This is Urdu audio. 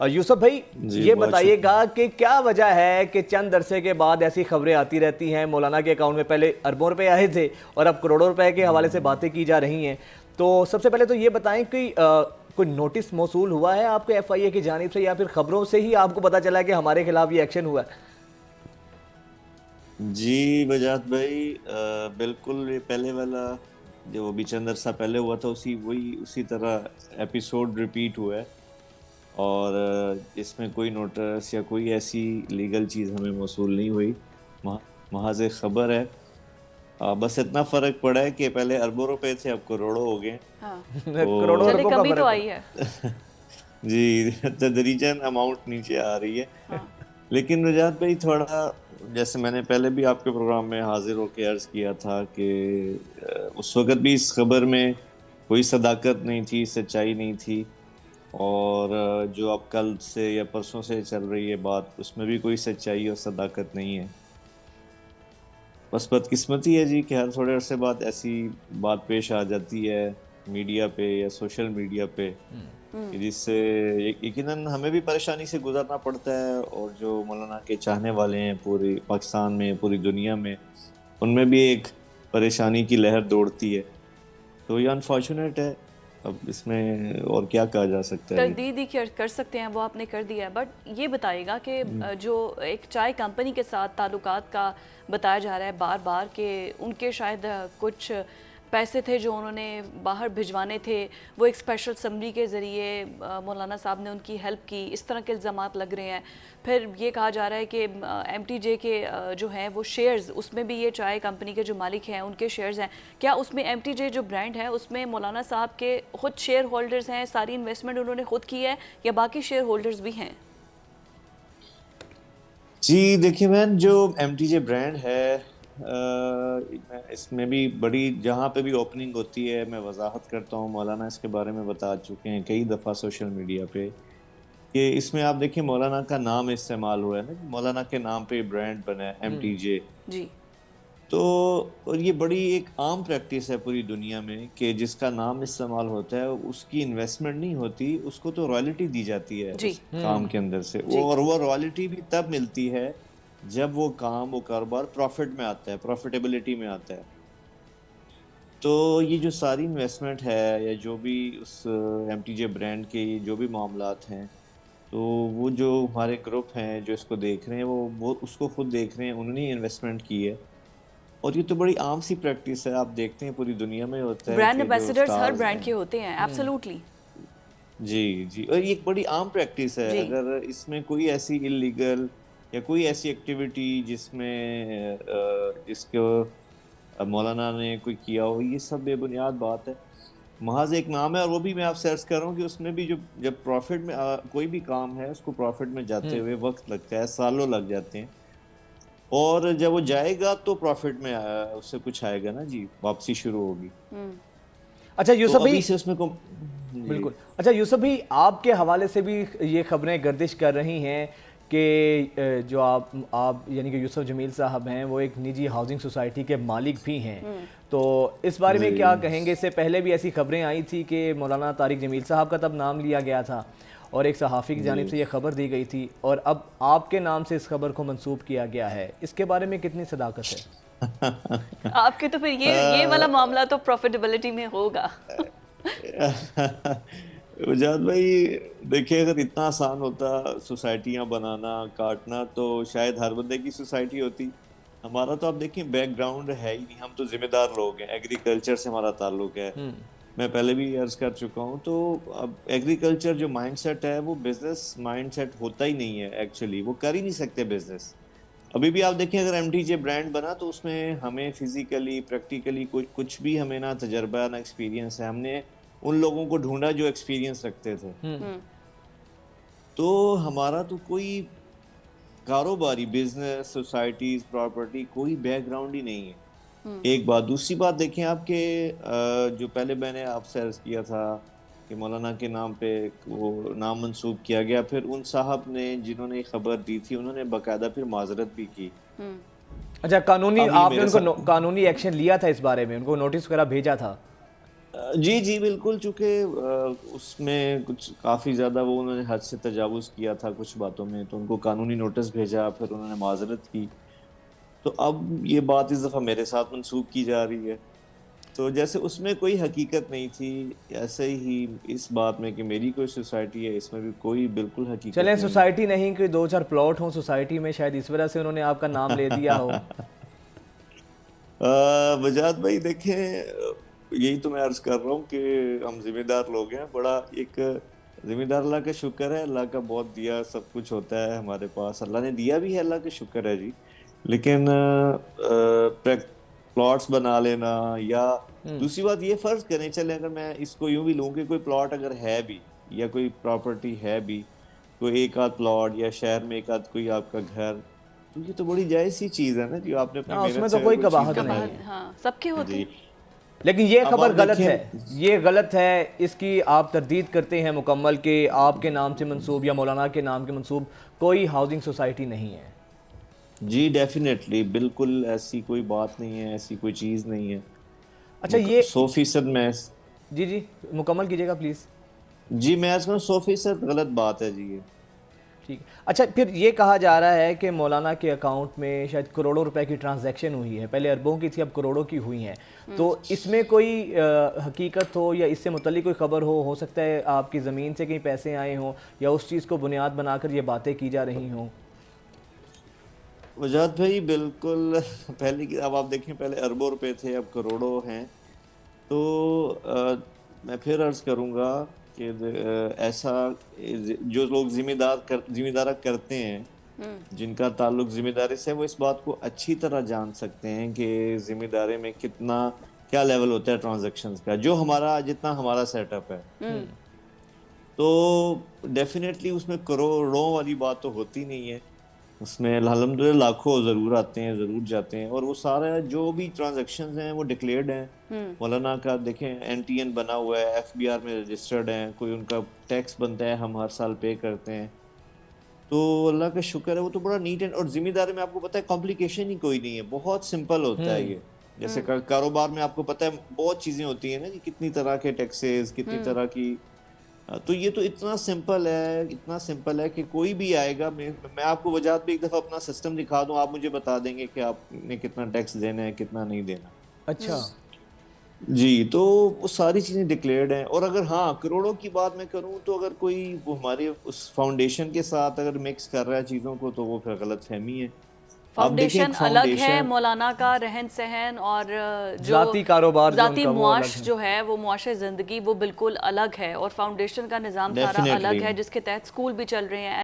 یوسف بھائی یہ بتائیے گا کہ کیا وجہ ہے کہ چند عرصے کے بعد ایسی خبریں آتی رہتی ہیں؟ مولانا کے اکاؤنٹ میں پہلے اربوں روپے آئے تھے اور اب کروڑوں روپے کے حوالے سے باتیں کی جا رہی ہیں. تو سب سے پہلے تو یہ بتائیں کہ کوئی نوٹس موصول ہوا ہے آپ کو ایف آئی اے کی جانب سے، یا پھر خبروں سے ہی آپ کو پتا چلا کہ ہمارے خلاف یہ ایکشن ہوا ہے؟ جی بجات بھائی، بالکل یہ پہلے والا جو ابھی چند عرصہ پہلے ہوا تھا اسی طرح ایپیسوڈ ریپیٹ ہوا ہے، اور اس میں کوئی نوٹس یا کوئی ایسی لیگل چیز ہمیں موصول نہیں ہوئی، محض ایک خبر ہے. بس اتنا فرق پڑا ہے کہ پہلے اربوں روپے تھے، اب کروڑوں ہو گئے. کروڑوں اربوں کا فرق آئی ہے. جی تدریجاً اماؤنٹ نیچے آ رہی ہے. لیکن رجات بھائی تھوڑا، جیسے میں نے پہلے بھی آپ کے پروگرام میں حاضر ہو کے عرض کیا تھا کہ اس وقت بھی اس خبر میں کوئی صداقت نہیں تھی، سچائی نہیں تھی، اور جو اب کل سے یا پرسوں سے چل رہی ہے بات، اس میں بھی کوئی سچائی اور صداقت نہیں ہے. بس بدقسمتی ہے جی کہ ہر تھوڑے عرصے بعد ایسی بات پیش آ جاتی ہے میڈیا پہ یا سوشل میڈیا پہ، جس سے یقیناً ہمیں بھی پریشانی سے گزرنا پڑتا ہے، اور جو مولانا کے چاہنے والے ہیں پوری پاکستان میں، پوری دنیا میں، ان میں بھی ایک پریشانی کی لہر دوڑتی ہے. تو یہ انفارچونیٹ ہے. اب اس میں اور کیا کہا جا سکتا ہے؟ تردید ہی کر سکتے ہیں، وہ آپ نے کر دیا. بٹ یہ بتائیے گا کہ جو ایک چائے کمپنی کے ساتھ تعلقات کا بتایا جا رہا ہے بار بار کہ ان کے شاید کچھ پیسے تھے جو انہوں نے باہر بھجوانے تھے، وہ ایک اسپیشل سمری کے ذریعے مولانا صاحب نے ان کی ہیلپ کی، اس طرح کے الزامات لگ رہے ہیں. پھر یہ کہا جا رہا ہے کہ ایم ٹی جے کے جو ہیں وہ شیئرز، اس میں بھی یہ چائے کمپنی کے جو مالک ہیں ان کے شیئرز ہیں. کیا اس میں ایم ٹی جے جو برانڈ ہے اس میں مولانا صاحب کے خود شیئر ہولڈرز ہیں، ساری انویسٹمنٹ انہوں نے خود کی ہے، یا باقی شیئر ہولڈرز بھی ہیں؟ جی دیکھیے مین، جو ایم ٹی جے برانڈ ہے، اس میں بھی بڑی، جہاں پہ بھی اوپننگ ہوتی ہے میں وضاحت کرتا ہوں، مولانا اس کے بارے میں بتا چکے ہیں کئی دفعہ سوشل میڈیا پہ، کہ اس میں آپ دیکھیں مولانا کا نام استعمال ہوا ہے نا، مولانا کے نام پہ برانڈ بنا ہے ایم ٹی جے. جی. تو اور یہ بڑی ایک عام پریکٹس ہے پوری دنیا میں کہ جس کا نام استعمال ہوتا ہے اس کی انویسٹمنٹ نہیں ہوتی، اس کو تو رائلٹی دی جاتی ہے اس کام کے اندر سے، اور وہ رائلٹی بھی تب ملتی ہے جب وہ کام، وہ کاروبار پروفٹ میں آتا ہے، پروفیٹیبلٹی میں آتا ہے. تو یہ جو ساری انویسٹمنٹ ہے یا جو بھی اس ایم ٹی جے برانڈ کے جو بھی معاملات ہیں، تو وہ جو ہمارے گروپ ہیں جو اس کو دیکھ رہے ہیں، وہ اس کو خود دیکھ رہے ہیں، انہوں نے انویسٹمنٹ کی ہے. اور یہ تو بڑی عام سی پریکٹس ہے، آپ دیکھتے ہیں پوری دنیا میں ہوتا ہے برانڈ کہ جو ایمبیسڈرز ہر اسٹارز برانڈ ہیں. کے ہوتے ہیں. ایبسولوٹلی. جی، اور یہ ایک بڑی عام پریکٹس ہے. اگر اس میں کوئی ایسی انلیگل یا کوئی ایسی ایکٹیویٹی جس میں جس کو مولانا نے کوئی کیا ہو، یہ سب بے بنیاد بات ہے. محض ایک نام ہے، اور وہ بھی میں آپ سے عرض کر رہا ہوں کہ اس میں بھی جب پروفٹ میں کوئی بھی کام ہے، اس کو پروفٹ میں جاتے ہوئے وقت لگتا ہے، سالوں لگ جاتے ہیں، اور جب وہ جائے گا تو پروفٹ میں اس سے کچھ آئے گا نا جی، واپسی شروع ہوگی. اچھا یوسف بھائی، اس میں بالکل. اچھا یوسف بھائی، آپ کے حوالے سے بھی یہ خبریں گردش کر رہی ہیں کہ جو آپ یعنی کہ یوسف جمیل صاحب ہیں، وہ ایک نجی ہاؤسنگ سوسائٹی کے مالک بھی ہیں. تو اس بارے میں کیا کہیں گے؟ اس سے پہلے بھی ایسی خبریں آئی تھی کہ مولانا طارق جمیل صاحب کا تب نام لیا گیا تھا، اور ایک صحافی کی جانب سے یہ خبر دی گئی تھی، اور اب آپ کے نام سے اس خبر کو منسوب کیا گیا ہے. اس کے بارے میں کتنی صداقت ہے؟ آپ کے تو پھر یہ والا معاملہ تو پروفیٹیبلٹی میں ہوگا. وجاد بھائی دیکھیں، اگر اتنا آسان ہوتا سوسائٹیاں بنانا، کاٹنا، تو شاید ہر بندے کی سوسائٹی ہوتی. ہمارا تو آپ دیکھیں بیک گراؤنڈ ہے ہی نہیں، ہم تو ذمہ دار لوگ ہیں، ایگریکلچر سے ہمارا تعلق ہے. میں پہلے بھی عرض کر چکا ہوں. تو اب ایگریکلچر جو مائنڈ سیٹ ہے وہ بزنس مائنڈ سیٹ ہوتا ہی نہیں ہے. ایکچولی وہ کر ہی نہیں سکتے بزنس. ابھی بھی آپ دیکھیں، اگر ایم ٹی جے برانڈ بنا تو اس میں ہمیں فزیکلی، پریکٹیکلی کچھ بھی ہمیں نہ تجربہ نہ ایکسپیرینس ہے. ہم نے ان لوگوں کو ڈھونڈا جو ایکسپیرینس رکھتے تھے. تو ہمارا تو کوئی کاروباری، بزنس، سوسائٹیز، پراپرٹی، کوئی بیک گراؤنڈ ہی نہیں ہے. ایک بات. دوسری بات دیکھیں آپ کے جو پہلے میں نے آپ سے عرض کیا تھا کہ مولانا کے نام پہ وہ نام منسوب کیا گیا، پھر ان صاحب نے جنہوں نے خبر دی تھی انہوں نے باقاعدہ پھر معذرت بھی کی. اچھا، آپ نے ان کو قانونی ایکشن لیا تھا اس بارے میں؟ ان کو نوٹس وغیرہ بھیجا تھا؟ جی جی بالکل، چونکہ اس میں کچھ کافی زیادہ وہ انہوں نے حد سے تجاوز کیا تھا کچھ باتوں میں، تو ان کو قانونی نوٹس بھیجا، پھر انہوں نے معذرت کی، تو اب یہ بات اس دفعہ میرے ساتھ منسوخ کی جا رہی ہے. تو جیسے اس میں کوئی حقیقت نہیں تھی، ایسے ہی اس بات میں کہ میری کوئی سوسائٹی ہے، اس میں بھی کوئی بالکل حقیقت چلیں نہیں ہے. سوسائٹی نہیں کہ دو چار پلاٹ ہوں سوسائٹی میں، شاید اس وجہ سے انہوں نے آپ کا نام لے دیا ہو. وجاد بھائی دیکھیں، یہی تو میں عرض کر رہا ہوں کہ ہم ذمہ دار لوگ ہیں. بڑا ایک ذمہ دار، اللہ کا شکر ہے، اللہ کا بہت دیا سب کچھ ہوتا ہے ہمارے پاس، اللہ نے دیا بھی ہے، اللہ کا شکر ہے جی. لیکن پلاٹس بنا لینا، یا دوسری بات یہ فرض کریں، چلے اگر میں اس کو یوں بھی لوں کہ کوئی پلاٹ اگر ہے بھی، یا کوئی پراپرٹی ہے بھی، کوئی ایک آدھ پلاٹ، یا شہر میں ایک آدھ کوئی آپ کا گھر، تو یہ تو بڑی جائز سی چیز ہے نا جو آپ نے اپنی ہاں، اس میں محنت تو سے اگر کوئی کوئی چیز قباحت نہیں بنائی ہے. ہے. ہاں سب کے ہوتے جی ہیں. لیکن یہ اب خبر آپ غلط دیکھیں، ہے، یہ غلط ہے، اس کی آپ تردید کرتے ہیں مکمل کہ آپ کے نام سے منسوب یا مولانا کے نام کے منسوب کوئی ہاؤسنگ سوسائٹی نہیں ہے. جی ڈیفینیٹلی بالکل ایسی کوئی بات نہیں ہے، ایسی کوئی چیز نہیں ہے. اچھا یہ 100% میں، جی جی مکمل کیجیے گا پلیز. جی میں آج کہوں 100% غلط بات ہے جی یہ. ٹھیک ہے. اچھا پھر یہ کہا جا رہا ہے کہ مولانا کے اکاؤنٹ میں شاید کروڑوں روپے کی ٹرانزیکشن ہوئی ہے، پہلے اربوں کی تھی اب کروڑوں کی ہوئی ہیں، تو اس میں کوئی حقیقت ہو یا اس سے متعلق کوئی خبر ہو سکتا ہے آپ کی زمین سے کہیں پیسے آئے ہوں یا اس چیز کو بنیاد بنا کر یہ باتیں کی جا رہی ہوں. وجاد بھائی بالکل، پہلے اب آپ دیکھیں، پہلے اربوں روپے تھے، اب کروڑوں ہیں. تو میں پھر عرض کروں گا کہ ایسا جو لوگ ذمہ دارہ کرتے ہیں، جن کا تعلق ذمہ داری سے ہے، وہ اس بات کو اچھی طرح جان سکتے ہیں کہ ذمہ داری میں کیا لیول ہوتا ہے ٹرانزیکشنز کا، جو جتنا ہمارا سیٹ اپ ہے. تو ڈیفینیٹلی اس میں کروڑوں والی بات تو ہوتی نہیں ہے، اس میں الحمدللہ لاکھوں ضرور آتے ہیں، ضرور جاتے ہیں، اور وہ سارے جو بھی ٹرانزیکشنز ہیں وہ ڈکلیئرڈ ہیں. مولانا کا دیکھیں NTN بنا ہوا ہے، FBR میں رجسٹرڈ ہیں، کوئی ان کا ٹیکس بنتا ہے، ہم ہر سال پے کرتے ہیں. تو اللہ کا شکر ہے، وہ تو بڑا نیٹ اینڈ، اور ذمہ داری میں آپ کو پتہ ہے کمپلیکیشن ہی کوئی نہیں ہے، بہت سمپل ہوتا ہے یہ. جیسے کاروبار میں آپ کو پتہ ہے بہت چیزیں ہوتی ہیں نا کہ کتنی طرح کے ٹیکسز، کتنی طرح کی، تو یہ تو اتنا سمپل ہے کہ کوئی بھی آئے گا. میں آپ کو وجات پہ ایک دفعہ اپنا سسٹم دکھا دوں، آپ مجھے بتا دیں گے کہ آپ نے کتنا ٹیکس دینا ہے، کتنا نہیں دینا. اچھا جی تو وہ ساری چیزیں ڈکلیئرڈ ہیں. اور اگر ہاں کروڑوں کی بات میں کروں، تو اگر کوئی وہ ہمارے اس فاؤنڈیشن کے ساتھ اگر مکس کر رہا ہے چیزوں کو، تو وہ پھر غلط فہمی ہے. آپ دیکھیں فاؤنڈیشن ایک الگ ہے، فاؤنڈیشن، مولانا کا رہن سہن اور جو ذاتی کاروبار جو ان ذاتی کا وہ الگ معاش ہے. جو ہے، وہ معاش زندگی وہ بالکل الگ ہے، اور فاؤنڈیشن کا نظام سارا الگ ڈیفینیٹلی ہے جس کے تحت سکول بھی چل رہے ہیں.